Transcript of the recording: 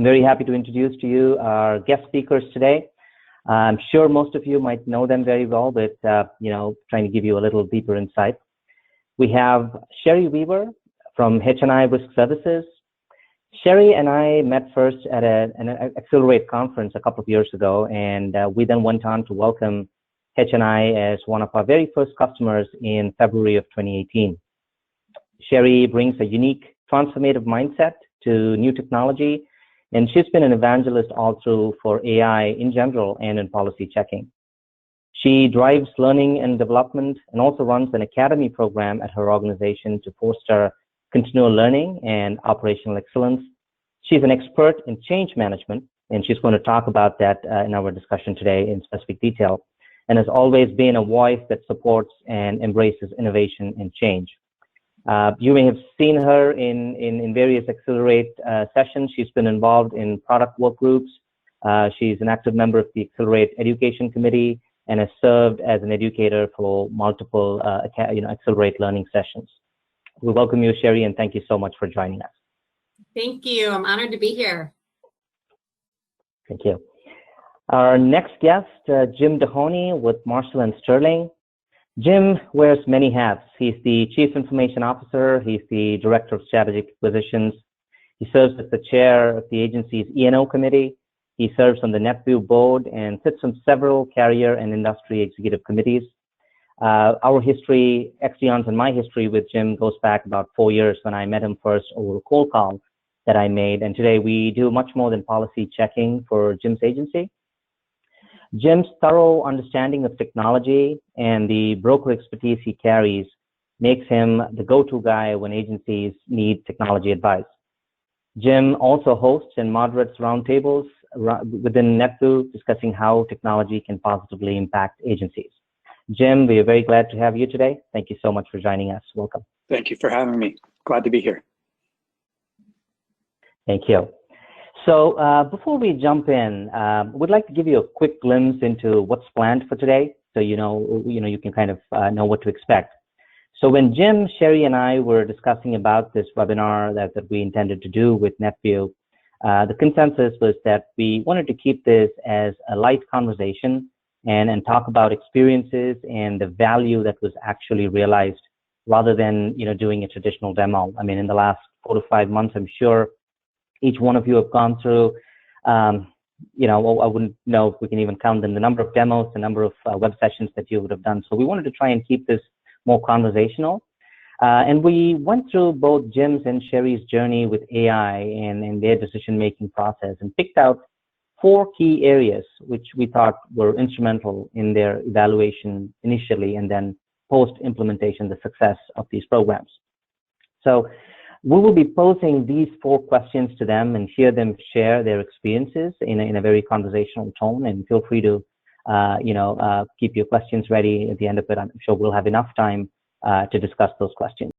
I'm very happy to introduce to you our guest speakers today. I'm sure most of you might know them very well, but trying to give you a little deeper insight. We have Sherry Weaver from H&I Risk Services. Sherry and I met first at an Accelerate conference a couple of years ago, and we then went on to welcome H&I as one of our very first customers in February of 2018. Sherry brings a unique transformative mindset to new technology, and she's been an evangelist all through for AI in general and in policy checking. She drives learning and development and also runs an academy program at her organization to foster continual learning and operational excellence. She's an expert in change management, and she's going to talk about that in our discussion today in specific detail, and has always been a voice that supports and embraces innovation and change. You may have seen her in various Accelerate sessions. She's been involved in product work groups. She's an active member of the Accelerate Education Committee and has served as an educator for multiple Accelerate learning sessions. We welcome you, Sherry, and thank you so much for joining us. Thank you. I'm honored to be here. Thank you. Our next guest, Jim Dehoney with Marshall & Sterling. Jim wears many hats. He's the Chief Information Officer. He's the Director of Strategic Acquisitions. He serves as the Chair of the agency's E&O Committee. He serves on the NetView board and sits on several carrier and industry executive committees. Our history, Exdion's and my history with Jim goes back about 4 years when I met him first over a cold call that I made. And today we do much more than policy checking for Jim's agency. Jim's thorough understanding of technology and the broker expertise he carries makes him the go-to guy when agencies need technology advice. Jim also hosts and moderates roundtables within NetView discussing how technology can positively impact agencies. Jim, we are very glad to have you today. Thank you so much for joining us. Welcome. Thank you for having me. Glad to be here. Thank you. So before we jump in, we'd like to give you a quick glimpse into what's planned for today, so you can kind of know what to expect. So when Jim, Sherry, and I were discussing about this webinar that we intended to do with NetView, the consensus was that we wanted to keep this as a light conversation and talk about experiences and the value that was actually realized, rather than doing a traditional demo. I mean, in the last 4 to 5 months, I'm sure each one of you have gone through, I wouldn't know if we can even count them, the number of demos, the number of web sessions that you would have done. So we wanted to try and keep this more conversational. And we went through both Jim's and Sherry's journey with AI and their decision-making process, and picked out 4 key areas which we thought were instrumental in their evaluation initially, and then post-implementation, the success of these programs. So we will be posing these 4 questions to them and hear them share their experiences in a very conversational tone. And feel free to, keep your questions ready at the end of it. I'm sure we'll have enough time to discuss those questions.